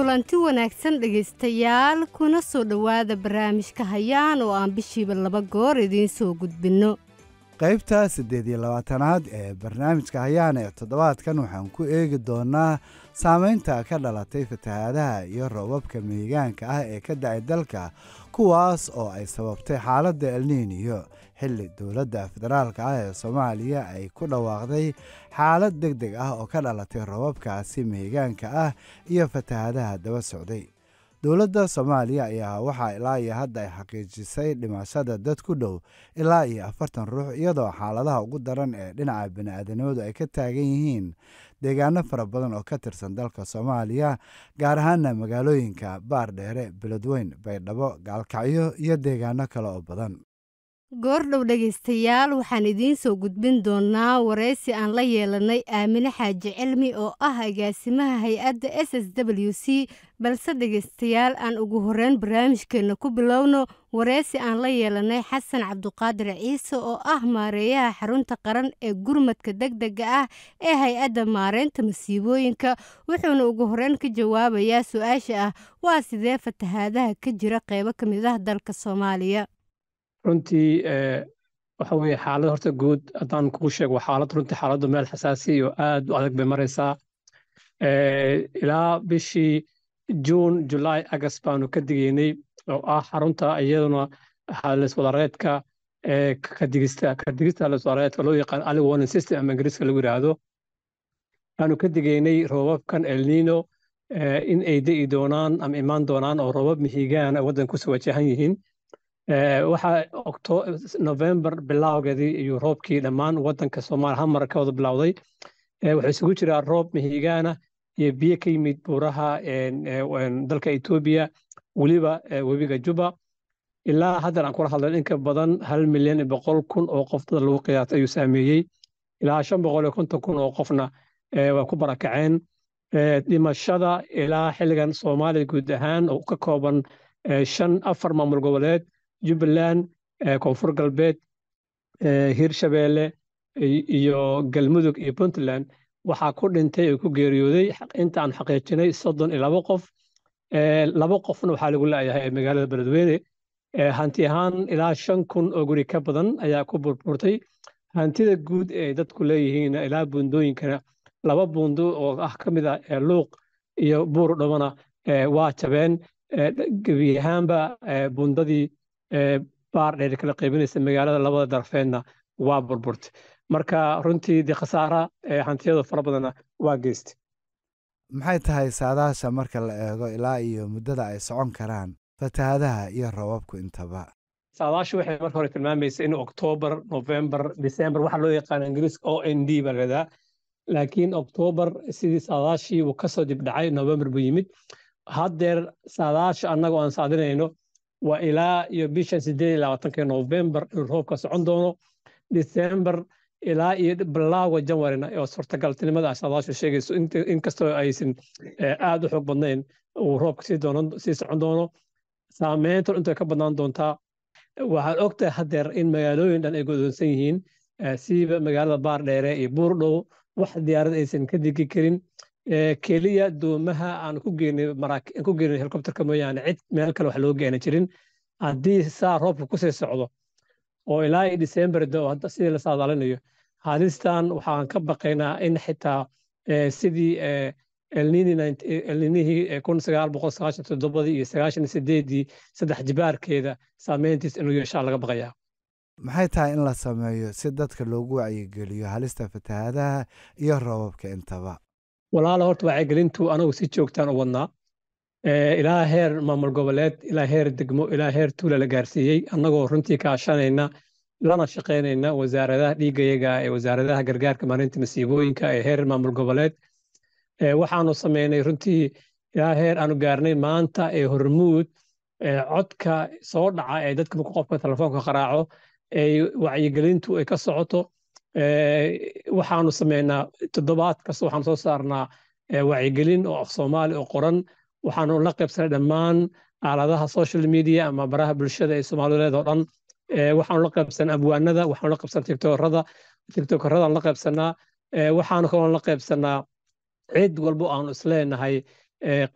kulanti wanaagsan dhagaystayaal kuna soo dhowaada barnaamijka hayaan oo aan bishiiba 2 goor idiin soo gudbinno qaybta 28aad ee barnaamijka hayaan ee toddobaadkan waxaan ku eegi doonaa saameynta ka dhalatay fatahaadaha iyo roobabka mihigaanka ah ee ka dhacay dalka kuwaas oo ay sababtay xaaladda El Niño xilli dowladda federaalka ah ee Soomaaliya ay ku dhawaaqday xaalad degdeg ah oo ka dhalatay roobabkaasi mihigaanka ah iyo fatahaadaha daba socday. dowladda Soomaaliya ayaa waxaa ilaa iyo hadda ay xaqiijisay dhimashada dad ku dhow ilaa iyo 40 ruux iyadoo xaaladaha ugu daran ee dhinaca bini'aadanimadu ay ka taagan yihiin deegaano fara badan oo ka tirsan dalka Soomaaliya gaar ahaan magaalooyinka Baardheere, Beledweyne, Baydhabo, Gaalkacyo iyo deegaano kale oo badan. goordhow dhagaystayaal waxaan idiin soo gudbin doonaa wareysi aan la yeelanay Aamine Xaaji Cilmi oo ah agaasimaha hay'adda SSWC balse dhagaystayaal aan ugu horeyn barnaamijkeena ku bilowno wareysi aan la yeelanay Xasan Cabduqaadir Ciise oo ah maareeyaha xarunta qaran ee gurmadka degdega ah ee hay'adda maareynta masiibooyinka wuxuuna ugu horeyn ka jawaabayaa su'aasha ah waa sidee fatahaadaha ka jira qaybo ka mid ah dalka Soomaaliya. runtii waxa weeye xaalad horta guud haddaan kugu sheego waa xaalad runtii xaaladdu meel xasaasi iyo aad u adag bay maraysaa ilaa bishii Juun, July, August baanu ka digaynay oo ah xarunta iyaduna halis-wadareedka ka digista halis-wadareedka loo yaqaan early warning system ama Ingiriiska lagu yiraahdo baanu ka digaynay roobabkan El Niño in ay di'i doonaan ama imaan doonaan oo roobab mihigaan ay waddanka kusoo wajahan yihiin. waxaa November bilowgeedii iyo roobkii dhammaan waddanka Soomaaliya hamar ka wada bilowday waxaa isugu jira roob mihigaana iyo biyo ka yimid buuraha dalka Ethiopia waliba webiga Juba ilaa hadda aan kula hadlay in ka badan 1,100,000 oo qof dad lagu qiyaasay ayuu saameeyay ilaa 550,000 oo qofna waa ku barakaceen dhimashada ilaa xilligan Soomaaliya guud ahaan oo ka kooban 4 maamul goboleed Jubbaland, Koonfur Galbeed, Hirshabeelle iyo Galmudug iyo Puntland waxaa ku dhintay oo ku geeriyooday inta aan xaqiijinay 32 qof 2 qofna waxaa lagu leeyahay magaalada Beledweyne hanti ahaan ilaa 5,000 oo guri ka badan ayaa ku burburtay hantida guud ee dadku leeyihiin ilaa buundooyinkana 2 buundo oo ah ka mid ah Luuq iyo Buur Dhawana waa jabeen gebi ahaanba buundadii Baardheere kala qaybinaysa magaalada labada darafeedna waa burburtay marka runtii di khasaara hantiyada fara badan waa geystay. maxay tahay saadaasha marka la eego ilaa iyo muddada ay socon karaan fatahaadaha iyo roobabku intaba? saadaashu waxay marka hore tilmaamaysaa in October, November, December waxa loo yaqaan Ingiriiska OND baa la yiraahdaa laakiin October sidii saadaashii uu ka soo dib dhacay November buu yimid haddeer saadaasha annagoo aan saadinayno waa ilaa iyo bisha 28 November in roobka socon doono December ilaa iyo bilowga January oo suurtagalnimada saadaashu sheegayso inkastoo aysan aad u xoog badnayn uu roobka sii socon doono saameynta inta ka badnaan doontaa waxaan ogtahay haddeer in magaalooyin dhan ay go'doonsan yihiin siiba magaalada Baardheere iyo Buurdhow wax diyaarad aysan ka digi karin keliya doomaha aan ku geynay helicopterka mooyaane cid meel kale wax loo geena jirin haddii saa roobka ku sii socdo oo ilaa December sidii la saadaalinayo halistan waxaan ka baqaynaa in xitaa sidii El Niño 1997 iyo 98 saddex jibaarkeeda saameyntiis inuu yeeshaa laga baqayaa. maxay tahay in la sameeyo si dadka loogu wacyigeliyo halista fatahaadaha iyo roobabka intaba? walaalo horta wacyigelintu anagu si joogtaan u wadnaa ilaa heer maamul goboleed ilaa heer degmo ilaa heer tuula la gaarsiiyey annagoo runtii kaashanayna lana shaqaynayna wasaaradaha dhiigayaga ee wasaaradaha gargaarka maareynta masiibooyinka ee heer maamul goboleed waxaanu sameynay runtii ilaa heer aanu gaarnay maanta ee Hormuud codka soo dhaca ee dadka markuu qofka telefoonka qaraaco ee wacyigelintu ay ka socoto waxaanu sameynaa toddobaad kasta waxaan soo saarnaa wacyigelin oo af Soomaali oo qoran waxaanu la qaybsanay dhammaan aaladaha social media ama baraha bulshada ee Soomaaliyeed oo dhan waxaanu la qaybsanaa abwaanada waxaanu la qaybsanaa tiktokerada la qaybsanaa waxaanu kaloo la qaybsanaa cid walba aanu isleenahay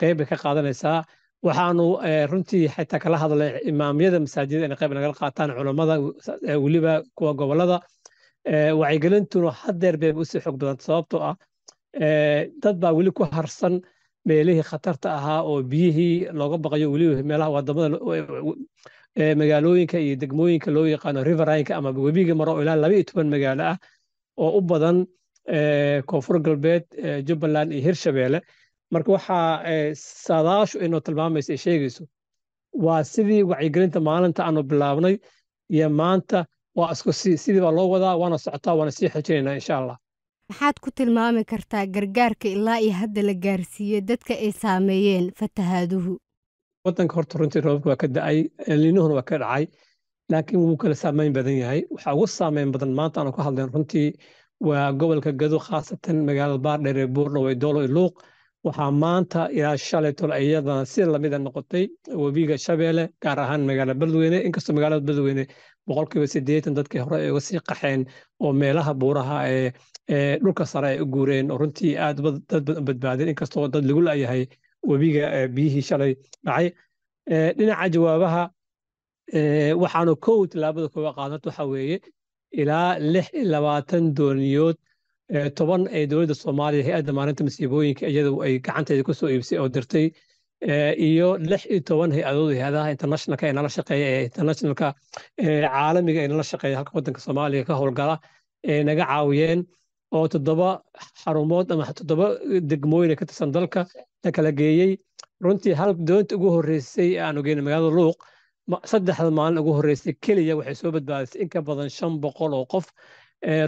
qayb bay ka qaadanaysaa waxaanu runtii xitaa kala hadlay imaamyada masaajidda inay qayb nagala qaataan culammada weliba kuwa gobollada wacyigelintuna haddeer bay usii xog badanta sababtoo ah dad baa weli ku harsan meelihii khatarta ahaa oo biyihii looga baqayo weliba meelaha wadamada magaalooyinka iyo degmooyinka loo yaqaano riverine-ka ama webiga maro ilaa 12 magaalo ah oo u badan koonfur galbeed jubbaland iyo hirshabeelle marka waxaa saadaashu inoo tilmaamaysa ay sheegayso waa sidii wacyigelinta maalinta aanu bilaabnay iyo maanta waa isku sidii baa loo wadaa waana socotaa waana sii xojinaynaa insha allah maxaad ku tilmaami kartaa gargaarka ilaa iyo hadda la gaarsiiyey dadka ay saameeyeen fatahaaduhu waddanka horta runtii roobka waa ka da'ay liinuhuna waa ka dhacay laakiin wuu kala saameyn badan yahay waxaa ugu saameyn badan maanta aanu ka hadlayn runtii waa gobolka Gado khaasatan magaalada Baardheer ee Buurdhowe Doolo iyo Luuq waxaa maanta ilaa shalay tol iyadana si lamid ah noqotay webiga Shabeelle gaar ahaan magaalada Beledweyne inkastoo magaalada Beledweyne 80% dadkii hore ay uga sii qaxeen oo meelaha buuraha dhulka sare ay u guureen oo runtii aad dad badbaadeen inkastoo dad lagu laayahay webiga biyihii shalay dhacay dhinaca jawaabaha waxaanu tilaabada koowa qaadat waxa weeye ilaa 26 dooniyood 10 ee dowladda Soomaaliya hay'adda maalinta masiibooyinka iyadoo ay gacanteeda ku soo iibsay oo dirtay iyo 16 hay'adaha internationalka ee nala shaqeeya ee internationalka caalamiga ee nala shaqeeya halka waddanka Soomaaliya ka howlgala ee naga caawiyeen oo 7 xarumood ama 7 degmooyin ka tirsan dalka la kala geeyey runtii hal doonta ugu horeysay aanu geynay magaalada Luuq saddexda maalin ugu horeysay kaliya waxay soo badbaadisay in ka badan 500 oo qof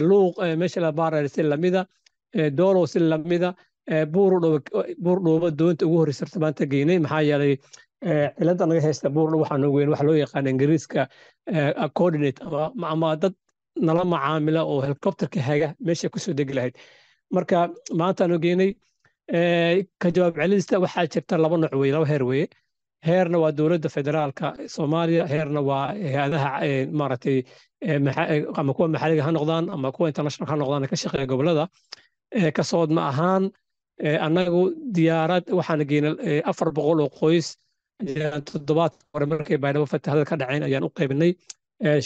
Luuq meesha la Baardheer si lamida Doolo si lamida Buurdhowe doonta ugu horeysay maanta geynay maxaa yeelay cilada naga haysta Buurdhowe waxaan ugu weyn waxa loo yaqaan Ingiriiska coordinate ama dad nala macaamila oo helicopterka haga meesha ku soo degi lahayd marka maanta aanu geynay ka jawaab celista waxaa jirta 2 nooc weey 2 heer weey heerna waa dowladda federaalka Soomaaliya heerna waa hay'adaha maaragtay ama kuwa maxalliga ha noqdaan ama kuwa international ha noqdaan ka shaqeeya gobolada ka soodma ahaan annagu diyaarad waxaan geynay 400 oo qoys toddobaad hore markay baydhabo fatahaada ka dhaceen ayaan u qaybinay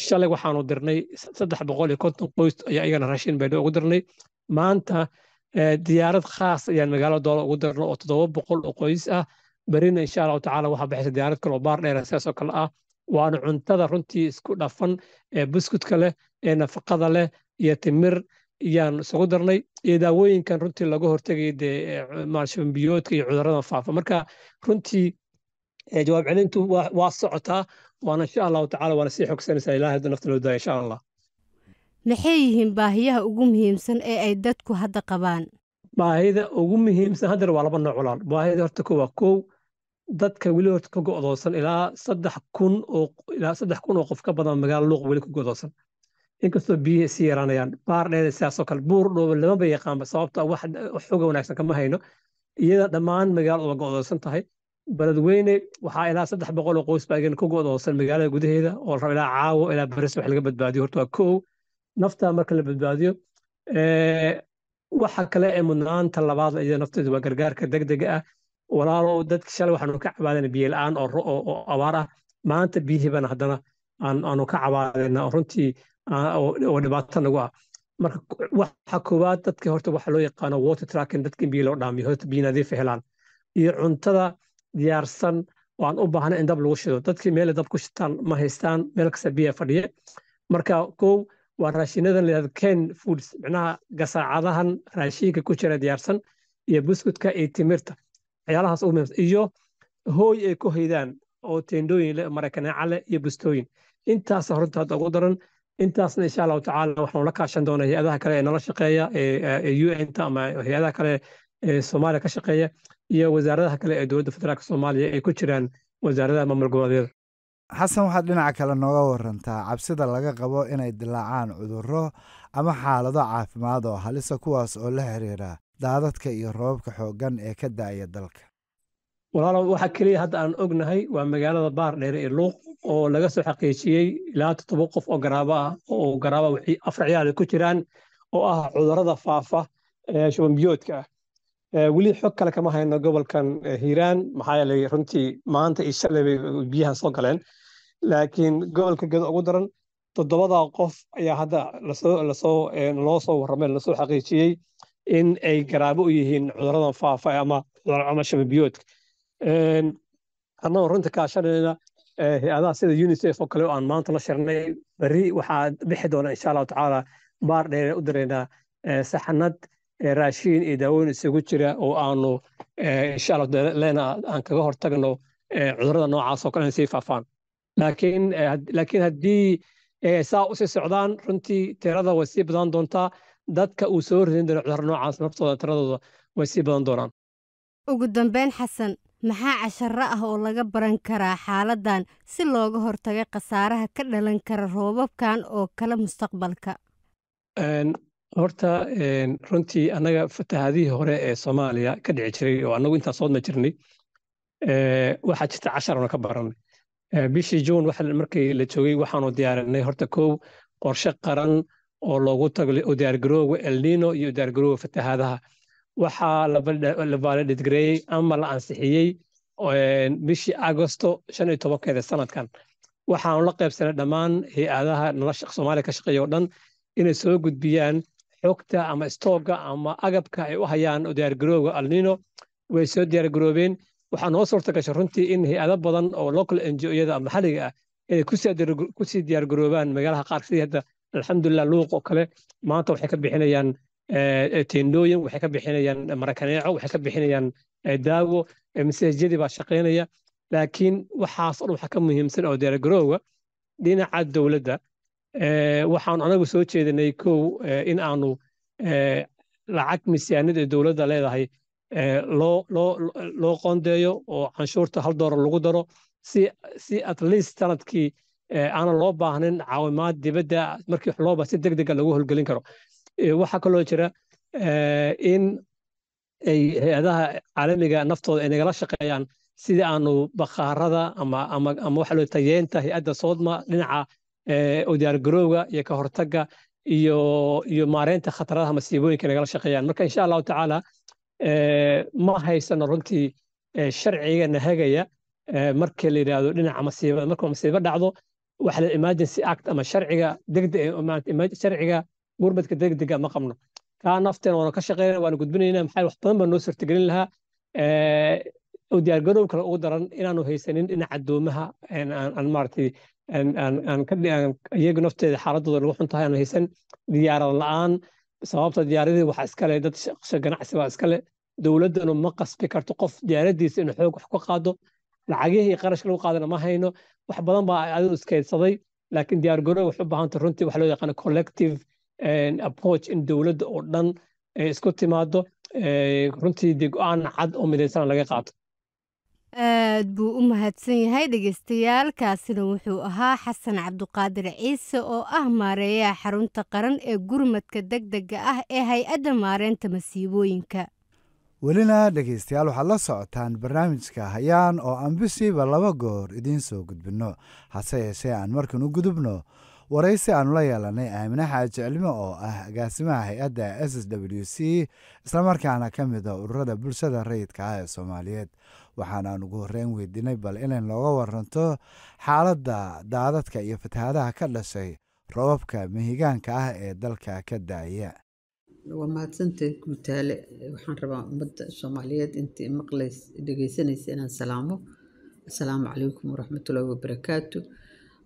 shalay waxaanu dirnay 350 qoys ayaa iyagana raashin baydhabo ugu dirnay maanta diyaarad khaas ayaan magaalada Doolo ugu dirnay oo 700 oo qoys ah barina insha Allah taala waxa bixisay diyaarad kale oo Baardheer sidaas oo kale ah waana cuntada runtii isku dhafan buskudka leh nafaqada leh iyo timir iyaan isugu darnay iyo daawooyinkan runtii laga hortagay maashin biyoodka iyo cudurrada faafa marka runtii jawaab celintu waa socotaa waana insha Allah taala waana sii xogsanaysaa ilaahay nafta loo daayo insha Allah maxay yihiin baahiyaha ugu muhiimsan ee ay dadku hadda qabaan baahida ugu muhiimsan hadda waa 2 nooc walaal baahida horta koow dadka weli horta ka go'doosan ilaa 3,000 oo qof ka badan magaalo Luuq weli ku go'doosan inkastoo biyo si yaraanayaan Baardheer sidaas oo kale Buurdhowe lama yaqaan sababta wax xoog wanaagsan kama hayno iyada dhammaan magaalo oo go'doosan tahay Beledweyne waxaa ilaa 300 oo qoys baa ku go'doosan magaalada gudaheeda oo raba ilaa caawo ilaa baris wax laga badbaadiyo horta waa koow nafta marka la badbaadiyo waxa kale ee mudnaanta labaad iyada nafteedu waa gargaarka degdega ah walaalo dadka shalay waxaanu ka cabaadeen biyo la'aan oo abaar ah maanta biyihibana haddana aanu ka cabaadeen runtii oo dhibaato nagu ah marka waxa koowaad dadka horta waxa loo yaqaano water tracking dadka biyo loo dhaamiyo horta biyo nadiif helaan iyo cuntada diyaarsan oo aan u baahnay in dab lagu shido dadkii meel dab ku shitaan ma haystaan meel kasta biyo fadhiye marka koow waa raashinadan la yiraahdo canned foods macnaha gasaacadahan raashinka ku jira diyaarsan iyo buskudka iyo timirta waxyaalahaas ugu muhiimsan iyo hooy ay ku haydaan oo teendooyin leh marakaneeca leh iyo bustooyin intaas horta hadda ugu daran intaasna insha Allah taala waxaan la kaashan doonaa hay'adaha kale ee nala shaqeeya ee UN-ta ama hay'adaha kale ee Soomaaliya ka shaqeeya iyo wasaaradaha kale ee dowladda federaalka Soomaaliya ay ku jiraan wasaaradaha maamul goboleedyada xasan waxaad dhinaca kale nooga warantaa cabsida laga qabo inay dilaacaan cudurro ama xaalado caafimaad oo halisa kuwaas oo la xiriira daadadka iyo roobabka xooggan ee ka da'aya dalka walaalow waxa kaliya hadda aan ognahay waa magaalada Baardheer ee Luuq oo laga soo xaqiijiyay ilaa 7 qof oo garaabo ah oo garaabo wixii 4 ciyaal ku jiraan oo ah cudurrada faafa shuban biyoodka weli xog kale kama hayno gobolkan hiiraan maxaa yeelay runtii maanta iyo shalay bay biyahan soo galeen laakiin gobolka gedo ugu daran 7 qof ayaa hadda loo soo warramay lasoo xaqiijiyey in ay garaabo u yihiin cudurradan faafa ama shababiyoodka annagoo runta kaashanayna hay-adaha sida UNICEF oo kale oo aan maanta la shirnay berri waxaa bixi doona insha allahu tacaala baar dheer u diraynaa saxanad raashiin iyo daawooyin isugu jira oo aanu insha allah leena aan kaga hortagno cudurrada noocaas oo kale inay sii faafaan laakiin haddii saa u sii socdaan runtii tirada way sii badan doontaa dadka uu soo ridin doono cudurro noocaas naftooda tiradooda way sii badan doonaan ugu dambeyn xasan maxaa casharo ah oo laga baran karaa xaaladan si looga hortago khasaaraha ka dhalan kara roobabkan oo kale mustaqbalka horta runtii annaga fatahaadihii hore ee Soomaaliya ka dhici jiray oo annagu intaan soo ma jirnay waxaa jirta casharona ka baranay bishii June markii la joogay waxaanu diyaarinay horta kow qorshe qaran oo loogu taglay oo diyaargarowga El Niño iyo diyaargarowga fatahaadaha waxaa la validate ama la ansixiyey bishii Agosto 15 sanadkan waxaanu la qaybsanay dhammaan hay-adaha nolosha Soomaaliya ka shaqeeya oo dhan inay soo gudbiyaan xogta ama stooga ama agabka ay u hayaan diyaargarowga El Niño way soo diyaargaroobeen waxaa noo suurta gashay runtii in hay-ado badan oo local NGO-yada maxalliga ah inay ku sii diyaargaroobaan magaalaha qaar sidii hadda alxamdulilah luuq oo kale maanta waxay ka bixinayaan teendooyin waxay ka bixinayaan marakaneeco waxay ka bixinayaan daawo masaajidii baa shaqaynaya laakiin waxaas oo waxa ka muhiimsan oo diyaargarowga dhinaca dowladda waxaan anagu soo jeedinay kow in aanu lacag miisaaniyada dowladda leedahay loo qoondeeyo oo canshuurta $1 lagu daro si at least sanadkii aanan loo baahnin caawimaad dibadda markii wax looba si degdega lagu howlgelin karo waxaa kaloo jira in ay hay-adaha caalamiga naftooda ay nagala shaqeeyaan sidii aanu bakhaarada ama waxa loo tayeenta hay-adda soodma dhinaca oo diyaargarowga iyo ka hortagga iyo maareynta khataraha masiibooyinka nagala shaqeeyaan marka insha allahu tacaala ma haysano runtii sharciga nahagaya markii la yidhaahdo dhinaca masiibada marka masiibo dhacdo waxa la emergency act ama sharciga gurmadka degdega ma qabno kaa nafteena waanu ka shaqeynaa waanu gudbinaynaa maxaa wax badan baa noo suurtagelin lahaa oo diyaargarow kale ugu daran inaanu haysanin dhinaca doomaha aan maaragtay iyagu nafteeda xaaladooda lagu xun tahay aan haysan diyaarad la'aan sababta diyaaradii waxaa iskale dad ganacsi baa iskale dowladdanu ma qasbi karto qof diyaaradiisa inuu xoog wax ku qaado lacagihii qarashka lagu qaadana ma hayno wax badan baa adigu iskaydsaday laakiin diyaargarow waxay u baahanta runtii waxa loo yaqaano collective approach in dowladda oo dhan isku timaado runtii dee go-aan cad oo midaysan laga qaato aad buu u mahadsan yahay dhegeystayaal kaasina wuxuu ahaa xasan cabduqaadir ciise oo ah maareeyaha xarunta qaran ee gurmadka degdega ah ee hay-adda maareynta masiibooyinka welina dhegaystayaal waxaad la socotaan barnaamijka hayaan oo aan bishiiba 2 goor idiin soo gudbinno hase yeeshee aan markan u gudubno waraysi aanu la yeelanay aamine xaaji cilmi oo ah agaasimaha hay-adda SSWC islamarkaana ka mid a ururada bulshada rayidka ah ee Soomaaliyeed waxaanaan ugu horreyn weydiinay bal inay looga waranto xaaladda daadadka iyo fatahaadaha ka dhashay roobabka mihigaanka ah ee dalka ka daaya waa mahadsantahay guutaale waxaan rabaa ummadda Soomaaliyeed intii dhegeysanaysa inaan salaamo assalaamu calaykum waraxmatullaahi wabarakaatu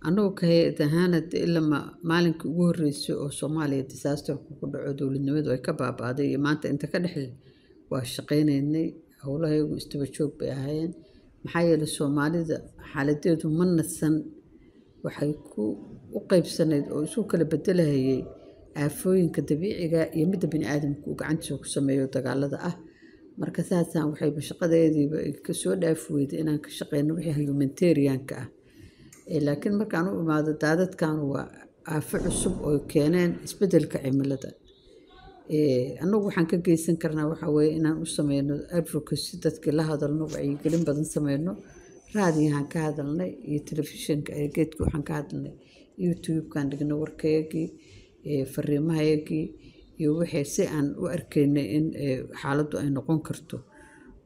annagu ka hay-ad ahaanad ilaa maalinkii ugu horreysay oo Soomaaliya disaasterku ku dhaco dowladnimadu ay ka baabaaday iyo maanta inta ka dhexle waa shaqaynaynay howlahayagu istaba joog bay ahaayeen maxaa yeelay Soomaalida xaaladeedu ma nasan waxay u qaybsanayd oo isu kala bedelahayay aafooyinka dabiiciga iyo midda bini'aadamku uu gacantiisa ku sameeyo dagaalada ah marka saasaan waxayba shaqadeediiba ka soo dhaafi weyday inaan ka shaqeyno wixii humanitarianka ah laakiin markaan u imaado daadadkan waa aafo cusub oo keeneen isbedelka cimilada annagu waxaan ka geysan karnaa waxaa weeye inaan u sameyno advocacy dadkii la hadalno wacyigelin badan sameyno raadiyahaan ka hadalnay iyo telefishinka geedka waxaan ka hadalnay youtube-kan dhigno warkayagii fariimahayagii iyo wixii si aan u arkaynay in xaaladdu ay noqon karto.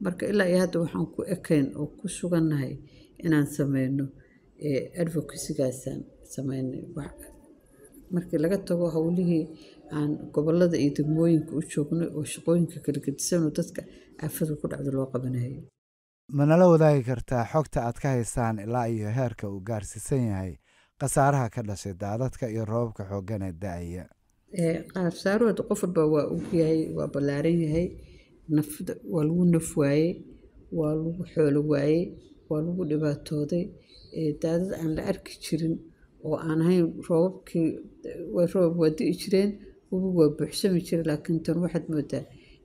marka ilaa iyo hadda waxaan ku ekayn oo ku sugannahay inaan sameyno advocacy-gaasaan sameynay. markii laga tago howlihii aan gobollada iyo degmooyinka u joognay oo shaqooyinka kala gedisan oo dadka aafadu ku dhacdo loo qabanayay. manala wadaagi kartaa xogta aad ka haysaan ilaa iyo heerka uu gaarsiisan yahay khasaaraha ka dhashay daadadka iyo roobabka xooggan ee da-aya? khasaarahooda qof walba waa ogyahay, waa ballaaran yahay. waa lagu naf waayey, waa lagu xoolo waayey, waa lagu dhibaatooday. daadad aan la arki jirin oo aan ahayn roobabkii roob waa di'i jireen, webigu waa buuxsami jiray, laakiin tan waxaad moodaa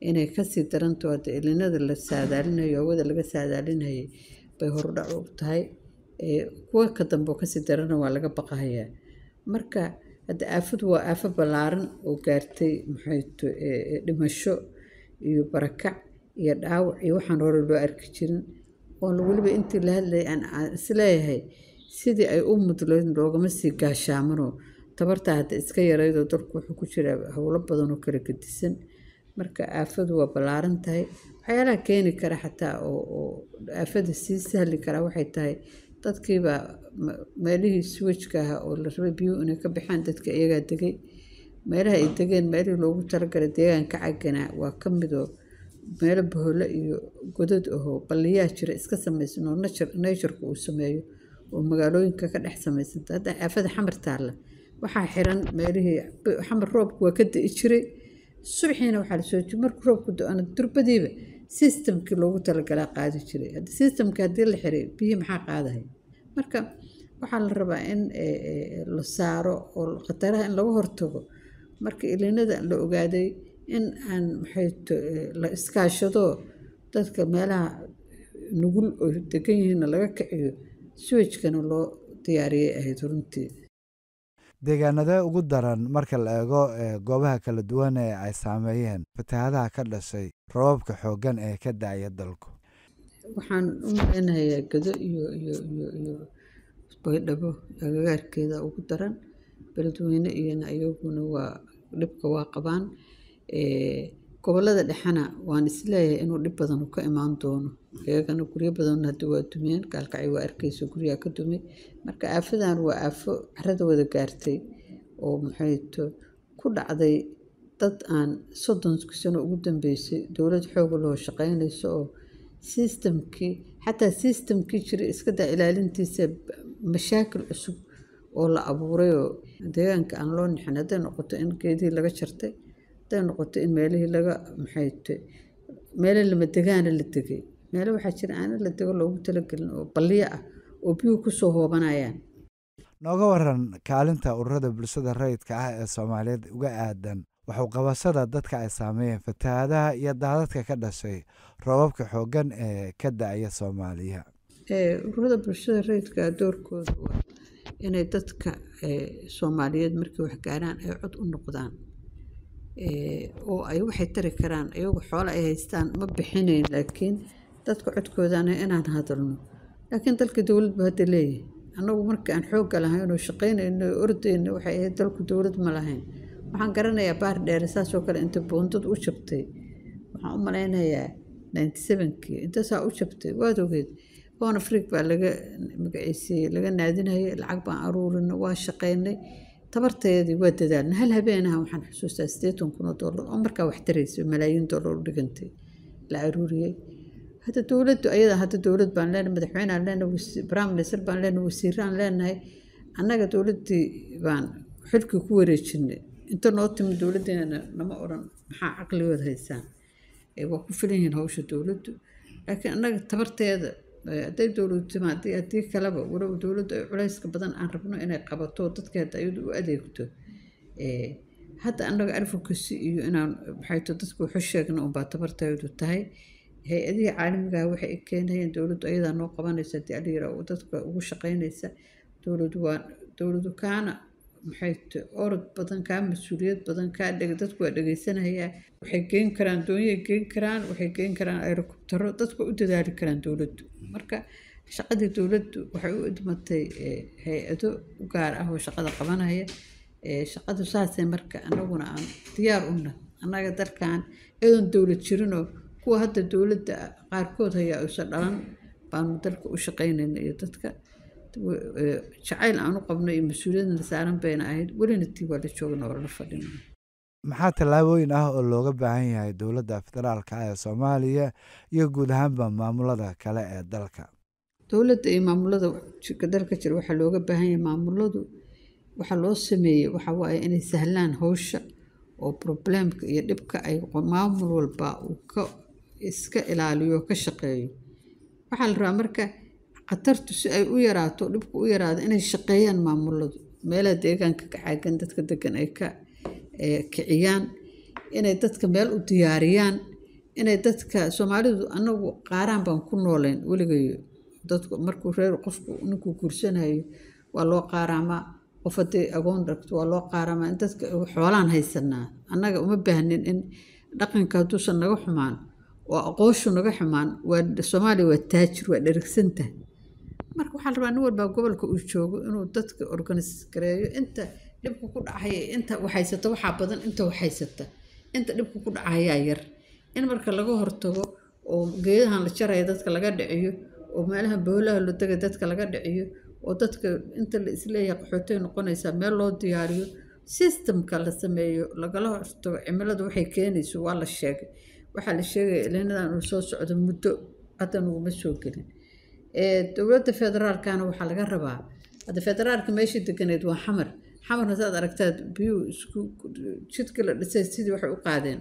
inay kasii daranto. hadda elinada la saadaalinayo, hawada laga saadaalinayay bay hordhac u tahay. kuwa ka dambe oo kasii darana waa laga baqahayaa. marka hadda aafadu waa aafo ballaaran oo gaartay dhimasho iyo barakac iyo dhaawac iyo waxaan hore loo arki jirin. oo weliba intii la hadlayay aan isleeyahay sidii ay u mudleen loogama sii gaashaamanoo tabartaa hadda iska yaraydoo dalku wuxuu ku jiraa howlo badan oo kala gedisan. marka aafadu waa ballaaran tahay. waxyaalaha keeni kara xataa oo aafada sii sahli karaa waxay tahay dadkiibaa meelihii swajka ahaa oo la rabay biyuhu inay ka baxaan dadka iyagaa degay. meelaha ay degeen meelihii loogu talagalay deegaanka caganaa waa ka midoo meelo boholo iyo godad ahoo balliyaa jira iska samaysan oo nature-ku uu sameeyo oo magaalooyinka ka dhex samaysanta. hadda aafada xamar taalla waxaa xiran meelihii xamar roobku waa ka da'i jiray, subaxiina waxaa lasoo jiri markuu roobku do-ana durbadiiba systemkii loogu talagalaa qaadi jiray. hadda systemka haddii la xiray biyihii maxaa qaadahay? marka waxaa la rabaa in la saaro oo khataraha in laga hortago. marka ilinada la ogaaday in aan la iskaashado dadka meelaha nugul oo degan yihiinna laga kiciyo, swajkana loo diyaariyay ahayd runtii. deegaanada ugu daran marka la eego goobaha kala duwan ee ay saameeyeen fatahaadaha ka dhashay roobabka xooggan ee ka da-aya dalku? waxaan u maleynayaa gado iyo baydhabo agagaarkeeda ugu daran. beledweyne iyana iyaguna waa dhibka waa qabaan. gobollada dhexena waan isleeyahay inuu dhib badan ka imaan doono. iyagana guryo badan hadda waa dumeen, gaalkacyo waa arkayso guryaha ka dumay. marka aafadan waa aafo carada wada gaartay oo ku dhacday dad aan 30 sano ugu dambeysay dowlad xoog loo shaqeynayso oo systemkii jiray iska daa ilaalintiisa mashaakil cusub oo la abuuray oo deegaanka aan loo nixin. hadday noqoto in geedihii laga jartay, hadday noqoto in meelihii laga meelo lama degaana la degay. meelo waxaa jira aana la dego loogu talagelin oo balliyo ah oo biyuhu kusoo hoobanayaan. nooga waran kaalinta ururada bulshada rayidka ah ee Soomaaliyeed uga aadan waxu qabashada dadka ay saameeyeen fatahaadaha iyo daadadka ka dhashay roobabka xooggan ee ka da-aya Soomaaliya? ururada bulshada rayidka doorkooda waa inay dadka Soomaaliyeed markii wax gaaraan ay cod u noqdaan. oo ay waxay tari karaan iyagu xoolo ay haystaan ma bixinayn, laakiin dadka codkoodana inaan hadalno. laakiin dalka dowlad baa hadda leeyahay. annagu markii aan xoogga lahayn oo shaqaynayno oo ordayno waxay ahayd dalku dowlad ma lahayn. waxaan garanayaa baar dheer saasoo kale inta boondad u jabtay. waxaan u malaynayaa 97kii intaasaa u jabtay waad ogeed. Horn Africa baa laga magaciisay laga naadinayay, lacag baan aruurinay, waa shaqaynay. tabarteedii waa dadaalnay. hal habeenaha waxaan xusuustaa $80,000 oo markaa wax taraysay malaayiin dollar u dhigantay la aruuriyay. hadda dowladdu ayada hadda dowlad baan leenahay, madaxweyne aan leenahay, prime minister baan leenahay, wasiiraan leenahay. annaga dowladdii baan xilkii ku wareejinay. inta noo timi dowladdeena nama oran maxaa caqligooda haysaan. waa ku filan yihiin hawsha dowladdu. laakiin annaga tabarteeda hadday dowladdu timaadday haddii kaleba walow dowladdu ay culayska badan aan rabno inay qabato dadkeeda iyadu u adeegto. hadda annaga advocacy iyo inaan dadku waxu sheegno unbaa tabarteedu tahay. hay-adihii caalamiga waxay keenayeen dowladdu ayadaa noo qabanaysa haddii adhiira dadka ugu shaqaynaysa. dowladdu kaana orod badan, kaa mas-uuliyad badan, dadku waa dhegaysanayaa. waxay geyn karaan doonyay geyn karaan, waxay geyn karaan aerokobtaro, dadku u dadaali karaan dowladdu. marka shaqadii dowladdu waxay u idmatay hay-ado u gaar ah oo shaqada qabanaya. shaqadu saasay marka anaguna aan diyaar una annaga dalkan iyadoon dowlad jirinoo kuwa hadda dowladda qaarkood hayaa uusan dhalan baanu dalka u shaqaynayna iyo dadka jacayl aan u qabno iyo mas-uuliyadna saaran bayna ahayd welina tii waa la joogna oo la fadhina. maxaa tallaabooyin ah oo looga baahan yahay dowladda federaalka ee Soomaaliya iyo guud ahaanba maamulada kale ee dalka? dowladda iyo maamulada dalka jira waxaa looga baahan yahay maamuladu waxaa loo sameeyey waxaa waaye inay sahlaan hawsha oo problemka iyo dhibka ay maamul walba uu iska ilaaliyo ka shaqeeyo. waxaa la rabaa marka khatartu si ay u yaraato dhibku u yaraado inay shaqeeyaan maamuladu meelaha deegaanka ka caagan dadka degan ay ka kiciyaan inay dadka meel u diyaariyaan inay dadka Soomaalidu anagu qaaraan baan ku nooleen weligayo dadku markuu reer qofku ninkuu guursanayo waa loo qaaraamaa qof haddii agoon dhagto waa loo qaaraamaa in dadka xoolaan haysanaa annaga uma baahnin in dhaqanka hadduusan naga xumaan oo aqoonshu naga xumaan waa Soomaaliya waa taajir waa dherigsantahay marka waxaa la rabaa nin walba gobolka uu joogo inuu dadka organize gareeyo inta dhibku ku dhacay inta waxaysata waxaa badan inta waxaysata inta dhibku ku dhacayaa yar in marka laga hortago oo geedahan la jarayo dadka laga dhiciyo oo meelaha boolaha la tagay dadka laga dhiciyo oo dadka inta la isleeyahay qaxootay noqonaysa meel loo diyaariyo systemka la sameeyo lagala hortago cimiladu waxay keenayso waa la sheegay waxaa la sheegay ilaahadan uu soo socdo muddo hadan uu ma soo gelin dowladda federaalkana waxaa laga rabaa hadda federaalka meeshii deganeed waa xamarna saad aragtaad biyo isku jidka la dhisay sidii waxay u qaadeen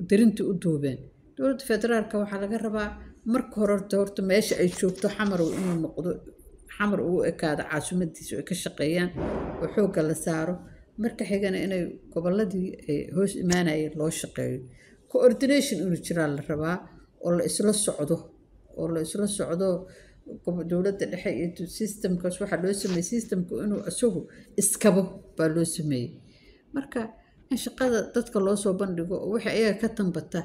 darintii u duubeen dowladda federaalka waxaa laga rabaa marka hore horta meesha ay joogto xamar inuu noqdo xamar uu ekaado caasimadiisa ay ka shaqeeyaan oo xoogga la saaro marka xigana inay gobolladii ay hoos imaanayeen loo shaqeeyo coordination inuu jiraa la rabaa oo la isla socdo dowladda dhexe iyo systemkaas waxaa loo sameeyey systemku inuu isagu iskabo baa loo sameeyey marka in shaqada dadka loo soo bandhigo oo waxa ayaga ka tambata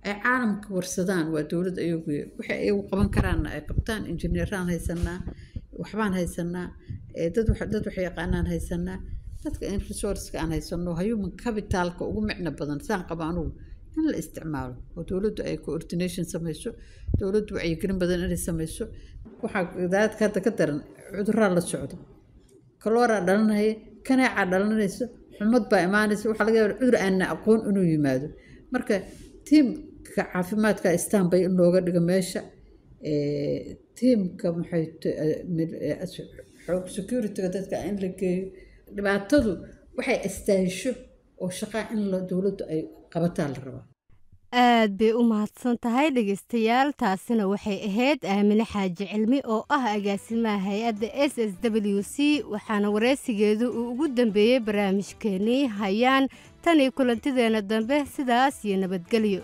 ay caalamka warsadaan waa dowlad ayagu waxa ay qaban karaan ay qabtaan injineeraan haysanaa waxbaan haysanaa dad wax yaqaanaan haysanaa dadka in resource aan haysano human capitalka ugu micno badan saan qabaanu in la isticmaalo oo dowladdu ay coordination samayso dowladdu wacyigelin badan inay samayso waxaa dadka hadda ka daran cudurraa la socdo kaloora dhalanaya kanaaca dhalanayso xumad baa imaanaysa waxaa laga yaabaa cudur aan aqoon inuu yimaado marka tiimka caafimaadka istaanbay in looga dhigo meesha tiimka maxay xoog securityga dadka in la geeyo dhibaatadu waxay istaahisho oo shaqaa in dowladdu ay qabataa la rabaa. aad bay u mahadsan tahay dhegeystayaal taasina waxay ahayd aamine xaaji cilmi oo ah agaasimaha hay-adda SSWC waxaana wareysigeedu uu ugu dambeeyey barnaamijkeenii hayaan tan iyo kulantideena dambe sidaas iyo nabadgelyo.